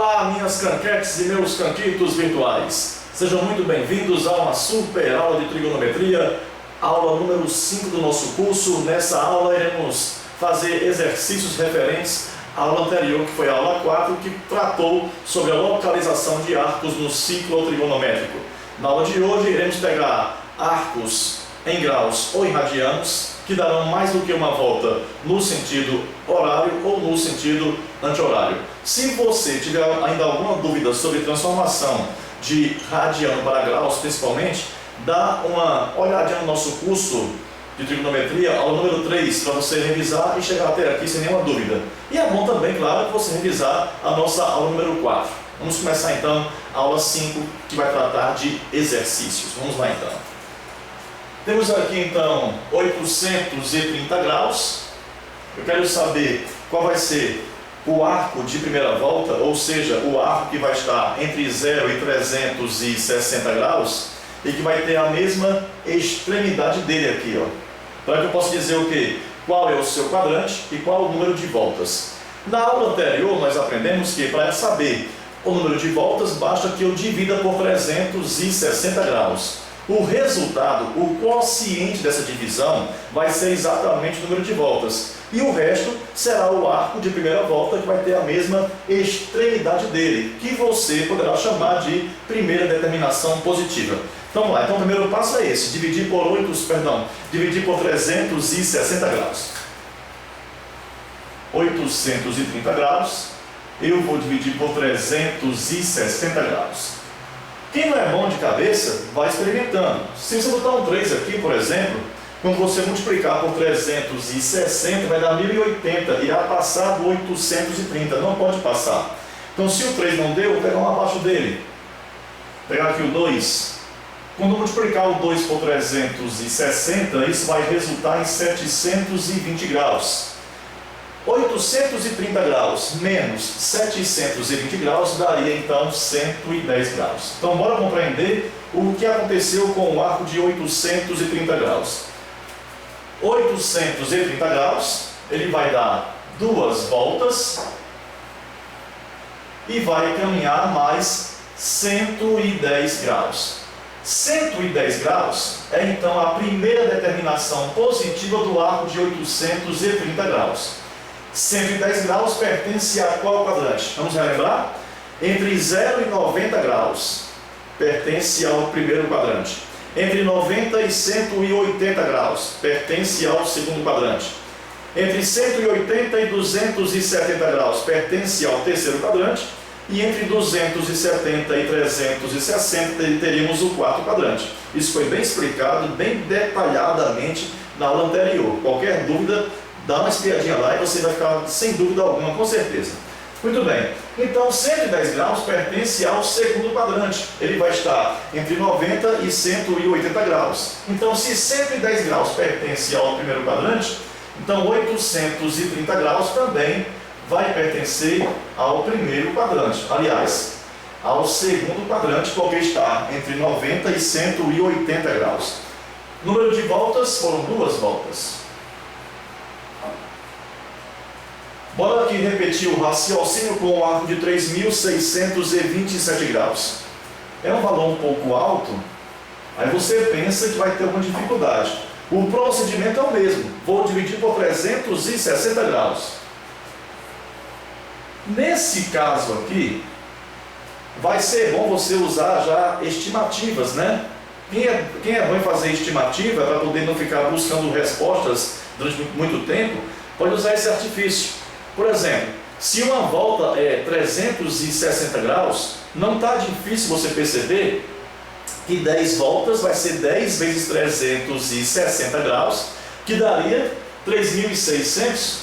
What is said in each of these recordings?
Olá, minhas canquetes e meus canquitos virtuais. Sejam muito bem-vindos a uma super aula de trigonometria, aula número 5 do nosso curso. Nessa aula iremos fazer exercícios referentes à aula anterior, que foi a aula 4, que tratou sobre a localização de arcos no ciclo trigonométrico. Na aula de hoje iremos pegar arcos em graus ou em radianos, que darão mais do que uma volta no sentido horário ou no sentido anti-horário. Se você tiver ainda alguma dúvida sobre transformação de radiano para graus, principalmente, dá uma olhadinha no nosso curso de trigonometria, aula número 3, para você revisar e chegar até aqui sem nenhuma dúvida. E é bom também, claro, você revisar a nossa aula número 4. Vamos começar então a aula 5, que vai tratar de exercícios. Vamos lá então. Temos aqui então 830 graus. Eu quero saber qual vai ser o arco de primeira volta, ou seja, o arco que vai estar entre 0 e 360 graus e que vai ter a mesma extremidade dele aqui, ó. Para que eu possa dizer o que? Qual é o seu quadrante e qual o número de voltas. Na aula anterior nós aprendemos que para saber o número de voltas basta que eu divida por 360 graus. O resultado, o quociente dessa divisão, vai ser exatamente o número de voltas. E o resto será o arco de primeira volta, que vai ter a mesma extremidade dele, que você poderá chamar de primeira determinação positiva. Então vamos lá, então o primeiro passo é esse, dividir por 360 graus. 830 graus, eu vou dividir por 360 graus. Quem não é bom de cabeça, vai experimentando. Se você botar um 3 aqui, por exemplo, quando você multiplicar por 360, vai dar 1080, irá passar do 830, não pode passar. Então, se o 3 não deu, vou pegar um abaixo dele. Vou pegar aqui o 2. Quando multiplicar o 2 por 360, isso vai resultar em 720 graus. 830 graus menos 720 graus daria então 110 graus. Então bora compreender o que aconteceu com o arco de 830 graus. 830 graus, ele vai dar duas voltas e vai caminhar mais 110 graus. 110 graus é então a primeira determinação positiva do arco de 830 graus. 110 graus pertence a qual quadrante? Vamos relembrar? Entre 0 e 90 graus pertence ao primeiro quadrante. Entre 90 e 180 graus pertence ao segundo quadrante. Entre 180 e 270 graus pertence ao terceiro quadrante. E entre 270 e 360 teríamos o quarto quadrante. Isso foi bem explicado, bem detalhadamente na aula anterior. Qualquer dúvida, dá uma espiadinha lá e você vai ficar sem dúvida alguma, com certeza. Muito bem, então 110 graus pertence ao segundo quadrante. Ele vai estar entre 90 e 180 graus. Então, se 110 graus pertence ao primeiro quadrante, então 830 graus também vai pertencer ao primeiro quadrante. Aliás, ao segundo quadrante, porque está entre 90 e 180 graus. Número de voltas foram duas voltas. Bora aqui repetir o raciocínio com o arco de 3.627 graus. É um valor um pouco alto, aí você pensa que vai ter alguma dificuldade. O procedimento é o mesmo, vou dividir por 360 graus. Nesse caso aqui, vai ser bom você usar já estimativas, né? Quem é bom em fazer estimativa, para poder não ficar buscando respostas durante muito tempo, pode usar esse artifício. Por exemplo, se uma volta é 360 graus, não está difícil você perceber que 10 voltas vai ser 10 vezes 360 graus, que daria 3.600.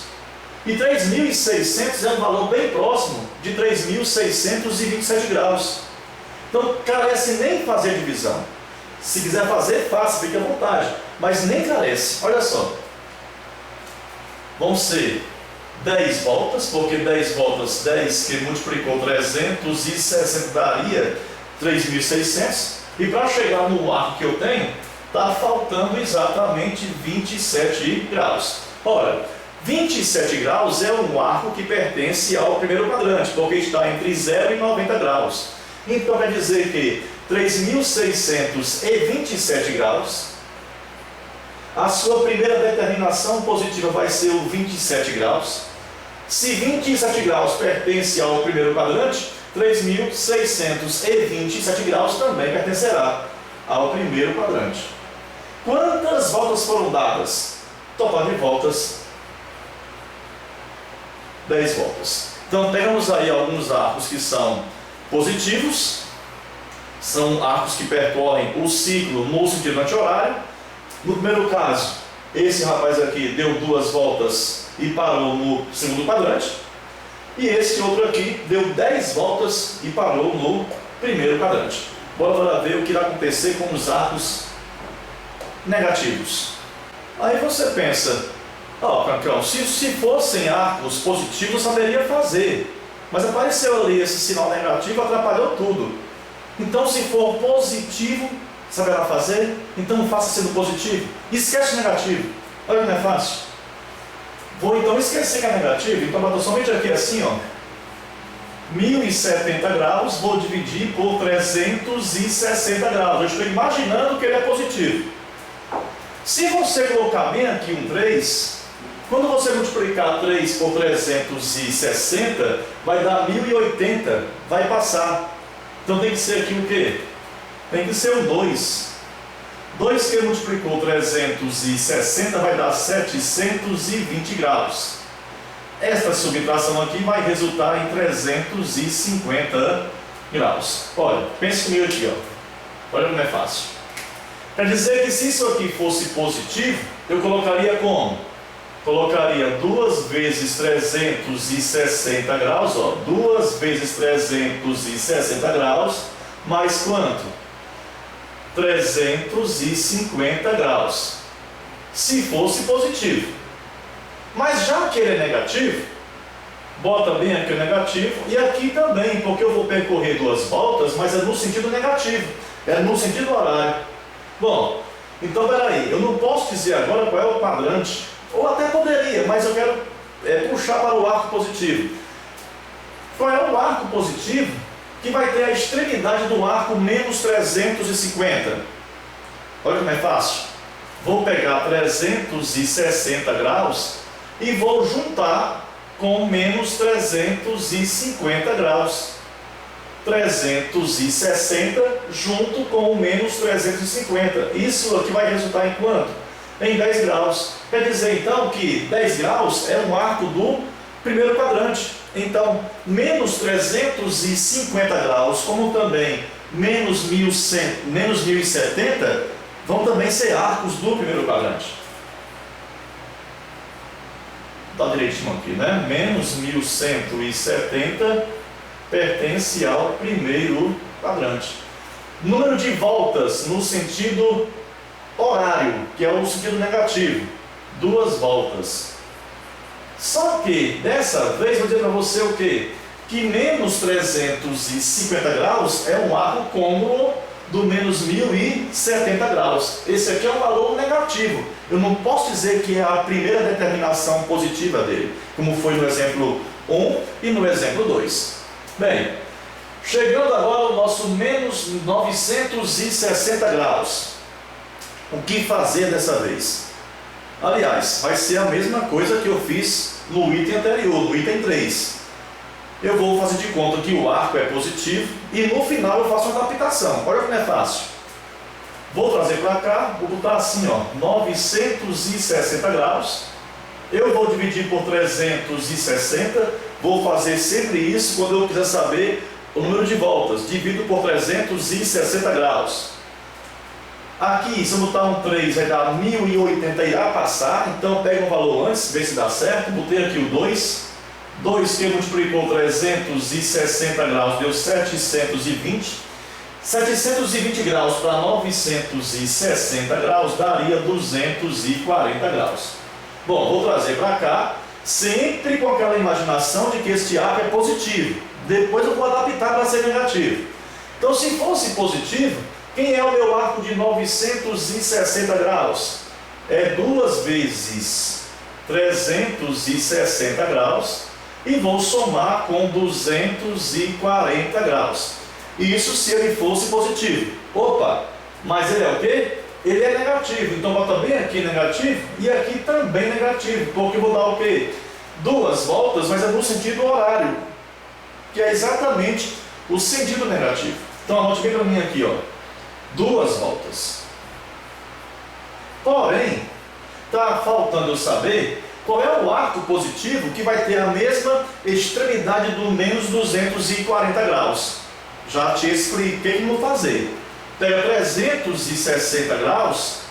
E 3.600 é um valor bem próximo de 3.627 graus. Então, carece nem fazer divisão. Se quiser fazer, faça, fique à vontade. Mas nem carece. Olha só. Vão ser 10 voltas, porque 10 voltas, 10 que multiplicou 360 daria 3.600. E para chegar no arco que eu tenho, está faltando exatamente 27 graus. Ora, 27 graus é um arco que pertence ao primeiro quadrante, porque está entre 0 e 90 graus. Então vai dizer que 3.627 graus, a sua primeira determinação positiva vai ser o 27 graus. Se 27 graus pertence ao primeiro quadrante, 3.627 graus também pertencerá ao primeiro quadrante. Quantas voltas foram dadas? Total de voltas, 10 voltas. Então temos aí alguns arcos que são positivos, são arcos que percorrem o ciclo no sentido anti-horário. No primeiro caso, esse rapaz aqui deu 2 voltas e parou no segundo quadrante, e esse outro aqui deu 10 voltas e parou no primeiro quadrante. Bora ver o que irá acontecer com os arcos negativos. Aí você pensa, Cancão, se fossem arcos positivos eu saberia fazer, mas apareceu ali esse sinal negativo, atrapalhou tudo. Então se for positivo, saberá fazer? Então faça sendo positivo. Esquece o negativo. Olha que não é fácil. Vou então esquecer que é negativo, então boto somente aqui assim, 1070 graus, vou dividir por 360 graus. Eu estou imaginando que ele é positivo. Se você colocar bem aqui um 3, quando você multiplicar 3 por 360, vai dar 1080, vai passar. Então tem que ser aqui o quê? Tem que ser o 2. 2 que multiplicou 360 vai dar 720 graus. Esta subtração aqui vai resultar em 350 graus. Olha, pense comigo aqui, olha como é fácil. Quer dizer que se isso aqui fosse positivo, eu colocaria como? Colocaria 2 vezes 360 graus, 2 vezes 360 graus, mais quanto? 350 graus, se fosse positivo. Mas já que ele é negativo, bota bem aqui o negativo e aqui também, porque eu vou percorrer 2 voltas, mas é no sentido negativo, é no sentido horário. Bom, então peraí, eu não posso dizer agora qual é o quadrante, ou até poderia, mas eu quero puxar para o arco positivo. Qual é o arco positivo que vai ter a extremidade do arco menos 350? Olha como é fácil. Vou pegar 360 graus e vou juntar com menos 350 graus. 360 junto com o menos 350. Isso aqui vai resultar em quanto? Em 10 graus. Quer dizer então que 10 graus é um arco do primeiro quadrante. Então, menos 350 graus, como também menos 1070, vão também ser arcos do primeiro quadrante. Está direitinho aqui, né? Menos 1170 pertence ao primeiro quadrante. Número de voltas no sentido horário, que é o sentido negativo, 2 voltas. Só que, dessa vez, vou dizer para você o quê? Que menos 350 graus é um arco côncavo do menos 1070 graus. Esse aqui é um valor negativo. Eu não posso dizer que é a primeira determinação positiva dele, como foi no exemplo 1 e no exemplo 2. Bem, chegando agora ao nosso menos 960 graus. O que fazer dessa vez? Aliás, vai ser a mesma coisa que eu fiz no item anterior, no item 3. Eu vou fazer de conta que o arco é positivo e no final eu faço uma adaptação. Olha como é fácil. Vou trazer para cá, vou botar assim, 960 graus. Eu vou dividir por 360. Vou fazer sempre isso quando eu quiser saber o número de voltas. Divido por 360 graus. Aqui, se eu botar um 3, vai dar 1080, irá passar. Então, pega um valor antes, vê se dá certo. Botei aqui o 2. 2 que multiplicou 360 graus, deu 720. 720 graus para 960 graus, daria 240 graus. Bom, vou trazer para cá, sempre com aquela imaginação de que este arco é positivo. Depois eu vou adaptar para ser negativo. Então, se fosse positivo, quem é o meu arco de 960 graus? É 2 vezes 360 graus e vou somar com 240 graus. Isso se ele fosse positivo. Opa, mas ele é o quê? Ele é negativo, então bota bem aqui negativo e aqui também negativo, porque eu vou dar o quê? 2 voltas, mas é no sentido horário, que é exatamente o sentido negativo. Então anote bem para mim aqui, ó, 2 voltas. Porém, está faltando eu saber qual é o arco positivo que vai ter a mesma extremidade do menos 240 graus. Já te expliquei como fazer. Pega 360 graus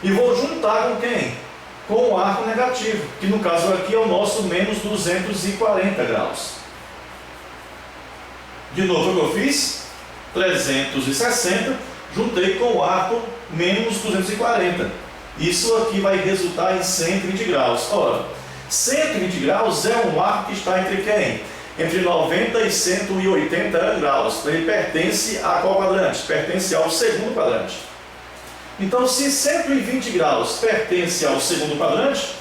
e vou juntar com quem? Com o arco negativo, que no caso aqui é o nosso menos 240 graus. De novo o que eu fiz? 360, juntei com o arco menos 240. Isso aqui vai resultar em 120 graus. Ora, 120 graus é um arco que está entre quem? Entre 90 e 180 graus. Ele pertence a qual quadrante? Pertence ao segundo quadrante. Então, se 120 graus pertence ao segundo quadrante,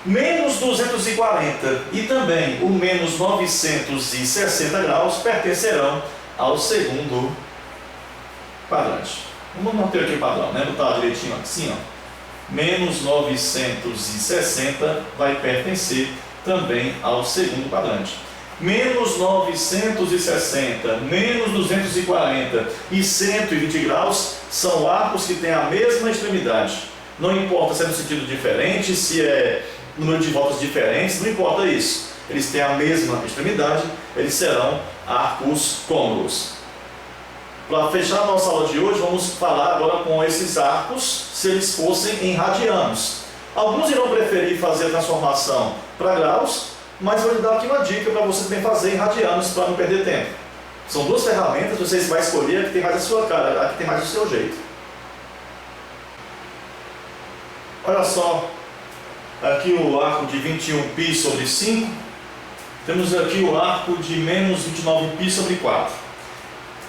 menos 240 e também o menos 960 graus pertencerão ao segundo quadrante. Vamos manter aqui o padrão, né? Botar direitinho assim, ó. Menos 960 vai pertencer também ao segundo quadrante. Menos 960, menos 240 e 120 graus são arcos que têm a mesma extremidade. Não importa se é no sentido diferente, se é número de voltas diferentes, não importa isso. Eles têm a mesma extremidade, eles serão arcos côncavos. Para fechar a nossa aula de hoje, vamos falar agora com esses arcos, se eles fossem em radianos. Alguns irão preferir fazer a transformação para graus, mas vou lhe dar aqui uma dica para você também fazer em radianos para não perder tempo. São 2 ferramentas, você vai escolher a que tem mais a sua cara, a que tem mais o seu jeito. Olha só, aqui o arco de 21π sobre 5, temos aqui o arco de menos 29π sobre 4.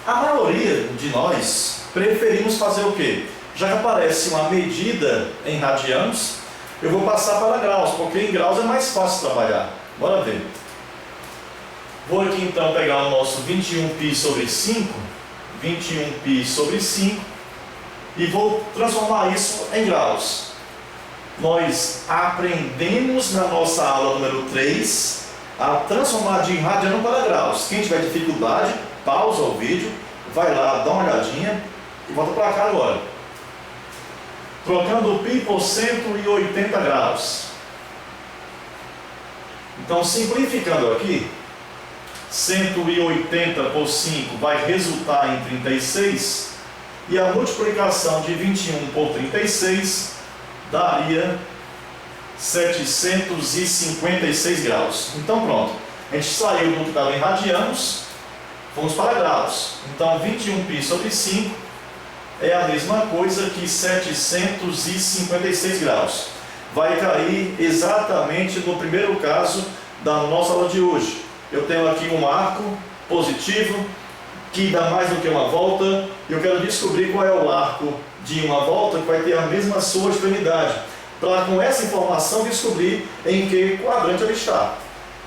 A maioria de nós preferimos fazer o quê? Já que aparece uma medida em radianos, eu vou passar para graus, porque em graus é mais fácil trabalhar. Bora ver. Vou aqui então pegar o nosso 21π sobre 5, 21π sobre 5, e vou transformar isso em graus. Nós aprendemos na nossa aula número 3 a transformar de radiano para graus. Quem tiver dificuldade, pausa o vídeo, vai lá, dá uma olhadinha e volta para cá agora. Trocando o π por 180 graus. Então, simplificando aqui, 180 por 5 vai resultar em 36, e a multiplicação de 21 por 36 daria 756 graus. Então, pronto. A gente saiu do que estava em radianos, vamos para graus. Então, 21π sobre 5 é a mesma coisa que 756 graus. Vai cair exatamente no primeiro caso da nossa aula de hoje. Eu tenho aqui um arco positivo que dá mais do que uma volta, e eu quero descobrir qual é o arco de uma volta que vai ter a mesma sua extremidade, para com essa informação descobrir em que quadrante ele está.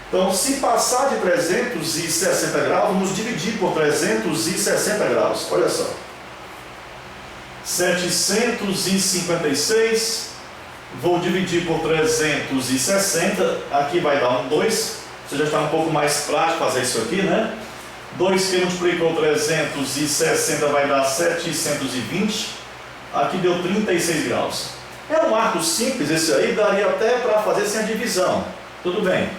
Então, se passar de 360 graus, vamos dividir por 360 graus. Olha só. 756, vou dividir por 360, aqui vai dar um 2, você já está um pouco mais prático fazer isso aqui, né? 2 que multiplicou 360 vai dar 720, aqui deu 36 graus. É um arco simples esse aí, daria até para fazer sem a divisão, tudo bem.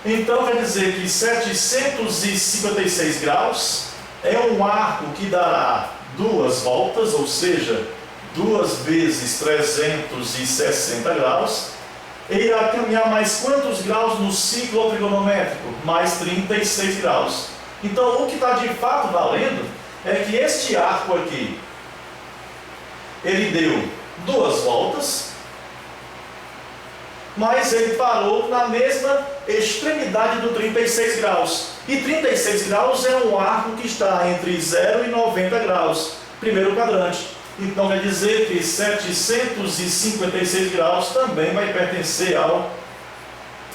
Então quer dizer que 756 graus é um arco que dará 2 voltas, ou seja, 2 vezes 360 graus, e irá caminhar mais quantos graus no ciclo trigonométrico? Mais 36 graus. Então, o que está de fato valendo é que este arco aqui, ele deu 2 voltas, mas ele parou na mesma extremidade do 36 graus. E 36 graus é um arco que está entre 0 e 90 graus, primeiro quadrante. Então quer dizer que 756 graus também vai pertencer ao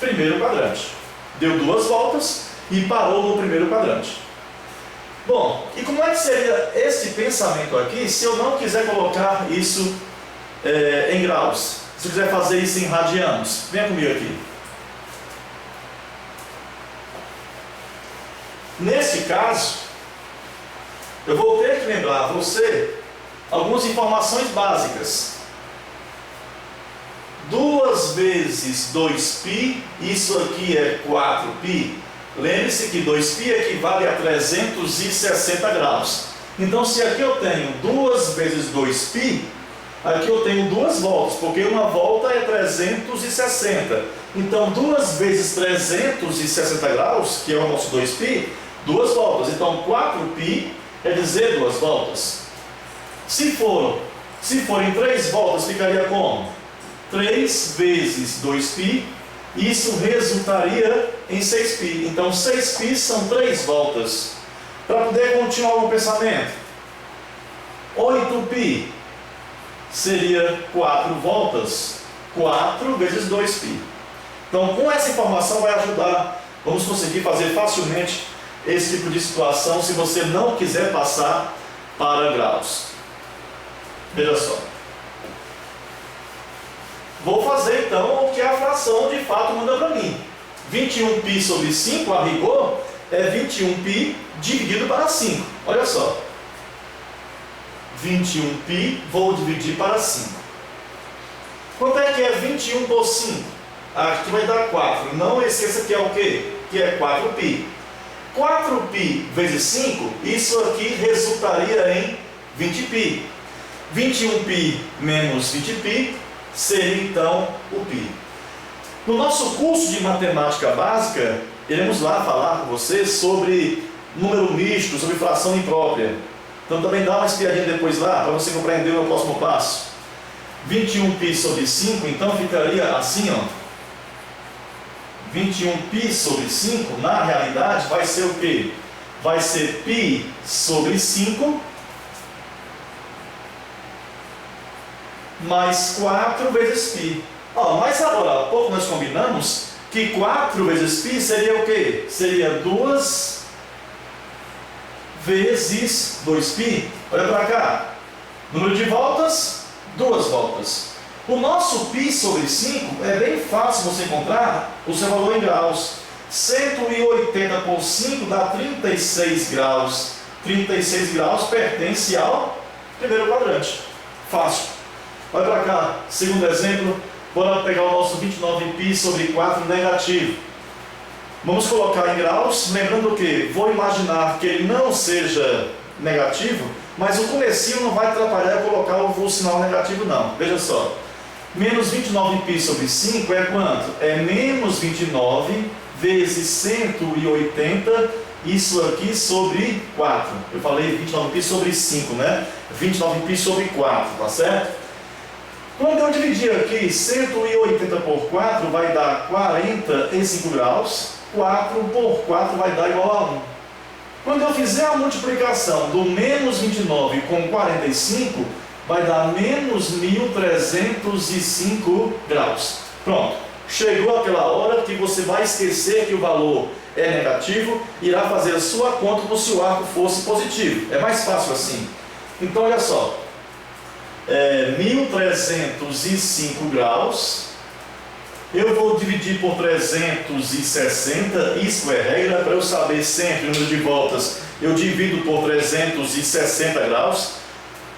primeiro quadrante. Deu 2 voltas e parou no primeiro quadrante. Bom, e como é que seria esse pensamento aqui se eu não quiser colocar isso em graus? Se eu quiser fazer isso em radianos? Venha comigo aqui. Nesse caso, eu vou ter que lembrar a você algumas informações básicas. 2 vezes 2π, isso aqui é 4π. Lembre-se que 2π equivale a 360 graus. Então, se aqui eu tenho 2 vezes 2π, aqui eu tenho 2 voltas, porque uma volta é 360. Então, 2 vezes 360 graus, que é o nosso 2π, 2 voltas. Então, 4π quer dizer 2 voltas. Se forem 3 voltas, ficaria como? 3 vezes 2π, isso resultaria em 6π. Então, 6π são 3 voltas. Para poder continuar o pensamento, 8π seria 4 voltas. 4 vezes 2π. Então, com essa informação vai ajudar, vamos conseguir fazer facilmente esse tipo de situação se você não quiser passar para graus. Veja só. Vou fazer então o que a fração de fato manda para mim. 21π sobre 5, a rigor, é 21π dividido para 5. Olha só. 21π vou dividir para 5. Quanto é que é 21 por 5? Aqui vai dar 4. Não esqueça que é o quê? Que é 4π. 4π vezes 5, isso aqui resultaria em 20π. 21π menos 20π seria então o π. No nosso curso de matemática básica, iremos lá falar com vocês sobre número misto, sobre fração imprópria. Então também dá uma espiadinha depois lá, para você compreender o próximo passo. 21π sobre 5, então ficaria assim, ó. 21π sobre 5, na realidade, vai ser o quê? Vai ser π sobre 5 mais 4 vezes π. Mas agora, há pouco nós combinamos que 4 vezes π seria o quê? Seria 2 vezes 2π. Olha para cá. Número de voltas, 2 voltas. O nosso π sobre 5 é bem fácil você encontrar o seu valor em graus. 180 por 5 dá 36 graus. 36 graus pertence ao primeiro quadrante. Fácil. Olha para cá, segundo exemplo, bora pegar o nosso 29π sobre 4 negativo. Vamos colocar em graus, lembrando que vou imaginar que ele não seja negativo, mas o comecinho não vai atrapalhar eu colocar o sinal negativo não. Veja só. Menos 29π sobre 5 é quanto? É menos 29 vezes 180, isso aqui sobre 4. Eu falei 29π sobre 5, né? 29π sobre 4, tá certo? Quando eu dividir aqui 180 por 4 vai dar 45 graus. 4 por 4 vai dar igual a 1. Quando eu fizer a multiplicação do menos 29 com 45, vai dar menos 1305 graus. Pronto. Chegou aquela hora que você vai esquecer que o valor é negativo e irá fazer a sua conta como se o arco fosse positivo. É mais fácil assim. Então, olha só. 1305 graus. Eu vou dividir por 360. Isso é regra para eu saber sempre o número de voltas. Eu divido por 360 graus.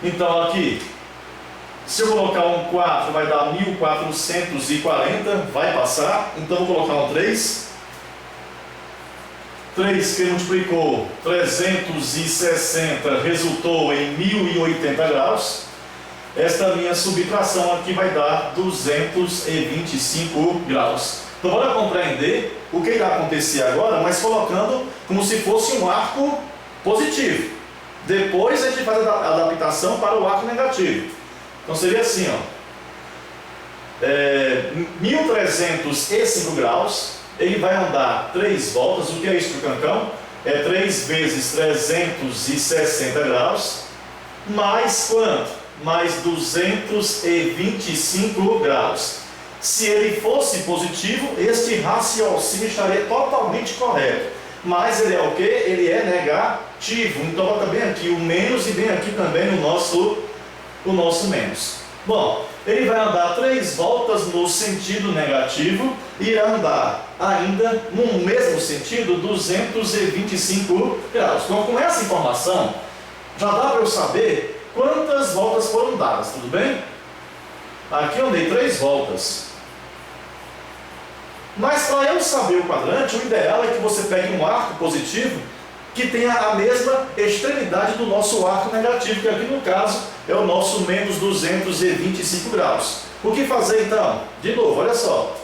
Então aqui, se eu colocar um 4 vai dar 1440, vai passar. Então vou colocar um 3. 3 que multiplicou 360 resultou em 1080 graus. Esta minha subtração aqui vai dar 225 graus. Então bora compreender o que irá acontecer agora, mas colocando como se fosse um arco positivo. Depois a gente faz a adaptação para o arco negativo. Então seria assim, ó. 1305 graus, ele vai andar 3 voltas. O que é isso para o cancão? É 3 vezes 360 graus, mais quanto? mais 225 graus. Se ele fosse positivo, este raciocínio estaria totalmente correto. Mas ele é o quê? Ele é negativo. Então bota bem aqui o menos e bem aqui também o nosso menos. Bom, ele vai andar 3 voltas no sentido negativo e irá andar ainda no mesmo sentido 225 graus. Então com essa informação, já dá para eu saber quantas voltas foram dadas, tudo bem? Aqui eu dei 3 voltas. Mas para eu saber o quadrante, o ideal é que você pegue um arco positivo que tenha a mesma extremidade do nosso arco negativo, que aqui no caso é o nosso menos 225 graus. O que fazer então? De novo, olha só.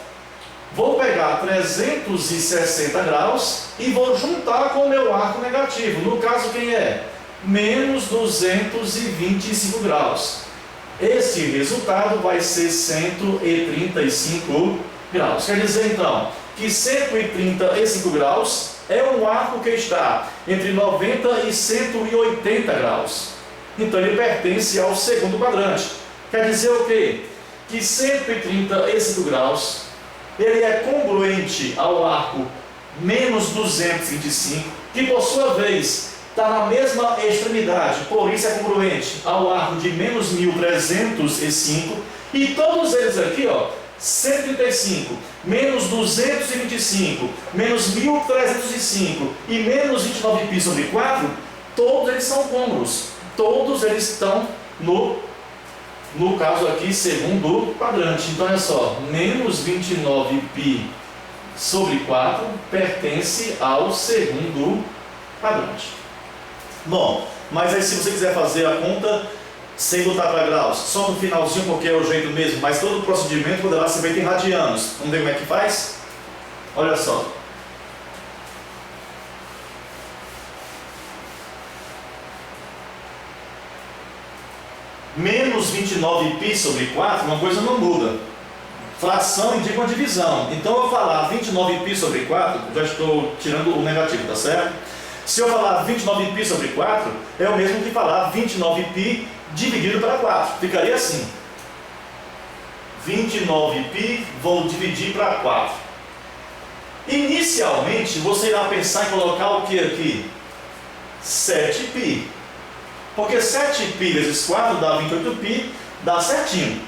Vou pegar 360 graus e vou juntar com o meu arco negativo. No caso, quem é? Menos 225 graus. Esse resultado vai ser 135 graus. Quer dizer então que 135 graus é um arco que está entre 90 e 180 graus. Então ele pertence ao segundo quadrante. Quer dizer o quê? Que 135 graus ele é congruente ao arco menos 225, que por sua vez está na mesma extremidade, por isso é congruente ao arco de menos 1305, e todos eles aqui, ó, 135, menos 225, menos 1305 e menos 29π sobre 4, todos eles são côngruos, todos eles estão no caso aqui, segundo quadrante. Então olha só, menos 29π sobre 4 pertence ao segundo quadrante. Bom, mas aí se você quiser fazer a conta sem botar para graus, só no finalzinho, porque é o jeito mesmo, mas todo o procedimento poderá ser feito em radianos. Vamos ver como é que faz? Olha só. Menos 29π sobre 4, uma coisa não muda. Fração indica uma divisão. Então eu vou falar 29π sobre 4, já estou tirando o negativo, tá certo? Se eu falar 29π sobre 4, é o mesmo que falar 29π dividido para 4. Ficaria assim. 29π vou dividir para 4. Inicialmente, você irá pensar em colocar o que aqui? 7π. Porque 7π vezes 4 dá 28π, dá certinho.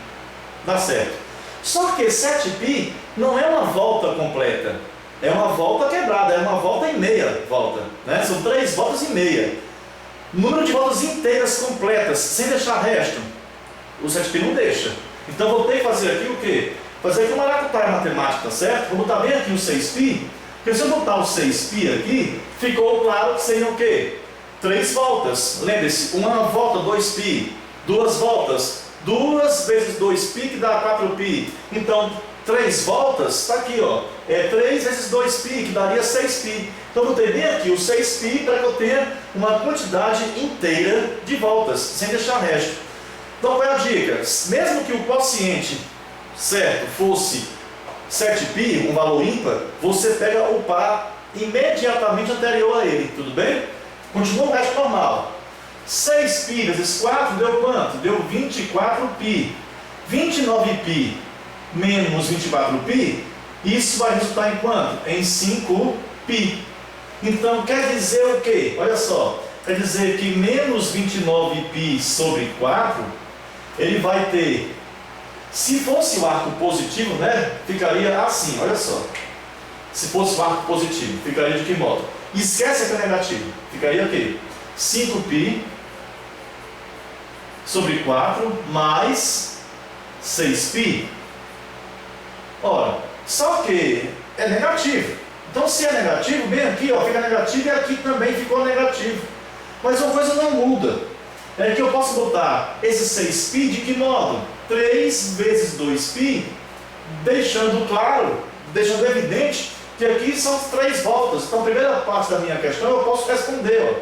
Dá certo. Só que 7π não é uma volta completa. É uma volta quebrada, é uma volta e meia volta. Né? São 3 voltas e meia. Número de voltas inteiras completas, sem deixar resto. O 7π não deixa. Então vou ter que fazer aqui o quê? Fazer aqui uma maracutaia matemática, tá certo? Vou botar bem aqui o 6π. Porque se eu botar o 6π aqui, ficou claro que seriam o quê? 3 voltas. Lembre-se, uma volta 2π. 2 voltas, 2 vezes 2π que dá 4π. Então 3 voltas, está aqui, ó, é 3 vezes 2π, que daria 6π. Então eu botei bem aqui o 6π para que eu tenha uma quantidade inteira de voltas, sem deixar resto. Então qual é a dica? Mesmo que o quociente certo fosse 7π, um valor ímpar, você pega o par imediatamente anterior a ele, tudo bem? Continua o resto normal. 6π vezes 4 deu quanto? Deu 24π. 29π menos 24π, isso vai resultar em quanto? Em 5π. Então quer dizer o quê? Olha só, quer dizer que menos 29π sobre 4, ele vai ter, se fosse o arco positivo, né, ficaria assim, olha só. Se fosse o arco positivo, ficaria de que modo? Esquece que é negativo, ficaria o quê? 5π sobre 4 mais 6π. Ora, só que é negativo. Então se é negativo, bem aqui ó, fica negativo e aqui também ficou negativo. Mas uma coisa não muda. É que eu posso botar esse 6π de que modo? 3 vezes 2π, deixando claro, deixando evidente que aqui são 3 voltas. Então a primeira parte da minha questão eu posso responder. Ó.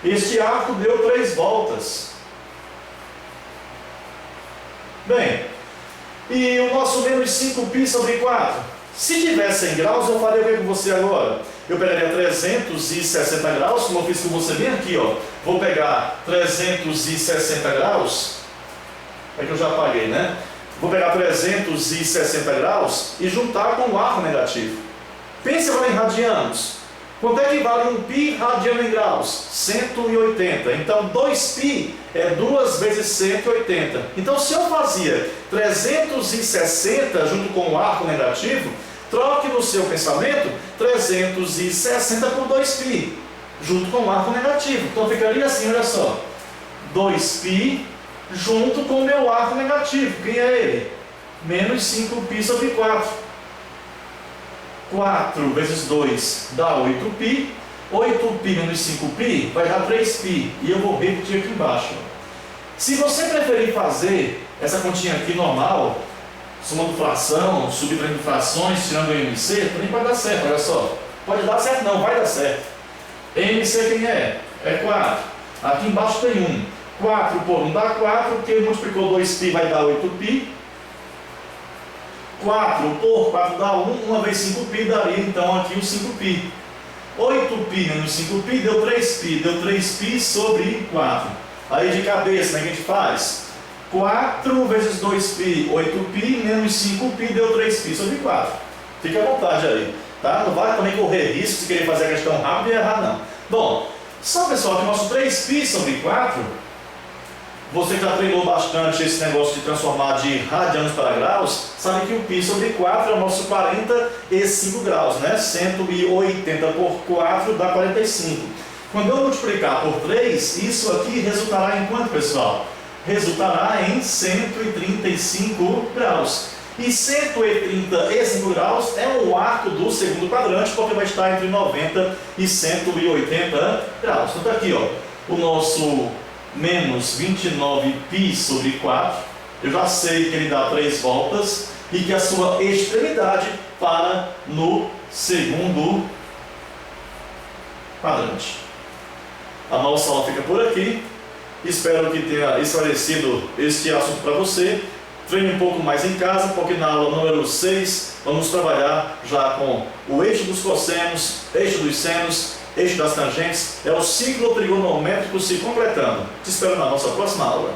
Este arco deu 3 voltas. Bem, e o nosso menos 5π sobre 4? Se tivesse 100 graus, eu faria o que com você agora? eu pegaria 360 graus, como eu fiz com você bem aqui, ó. Vou pegar 360 graus, é que eu já apaguei, né? Vou pegar 360 graus e juntar com o arco negativo. Pense agora em radianos. Quanto é que vale um π radiano em graus? 180. Então 2π é 2 vezes 180. Então se eu fazia 360 junto com o arco negativo, troque no seu pensamento 360 por 2π junto com o arco negativo. Então ficaria assim, olha só. 2π junto com o meu arco negativo. Quem é ele? Menos 5π sobre 4. 4 vezes 2 dá 8π. 8π menos 5π vai dar 3π. E eu vou repetir aqui embaixo. Se você preferir fazer essa continha aqui normal, somando fração, subtraindo frações, tirando o MC, também pode dar certo, olha só. Pode dar certo não, vai dar certo. MC quem é? É 4. Aqui embaixo tem 1. 4 por 1 dá 4, porque multiplicou 2π vai dar 8π. 4 por 4 dá 1, 1 vezes 5π daria então aqui o 5π. 8π menos 5π deu 3π, deu 3π sobre 4. Aí de cabeça, como é que a gente faz? 4 vezes 2π, 8π, menos 5π deu 3π sobre 4. Fique à vontade aí, tá? Não vai também correr risco se querer fazer a questão rápida e errar não. Bom, só pessoal que o nosso 3π sobre 4, você que já treinou bastante esse negócio de transformar de radianos para graus, sabe que o π sobre 4 é o nosso 45 graus, né? 180 por 4 dá 45. Quando eu multiplicar por 3, isso aqui resultará em quanto, pessoal? Resultará em 135 graus. E 135 graus é o arco do segundo quadrante, porque vai estar entre 90 e 180 graus. Então tá aqui, ó, o nosso menos 29π sobre 4, eu já sei que ele dá 3 voltas e que a sua extremidade para no segundo quadrante. A nossa aula fica por aqui. Espero que tenha esclarecido este assunto para você. Treine um pouco mais em casa, porque na aula número 6 vamos trabalhar já com o eixo dos cossenos, eixo dos senos, eixo das tangentes. É o ciclo trigonométrico se completando. Te espero na nossa próxima aula.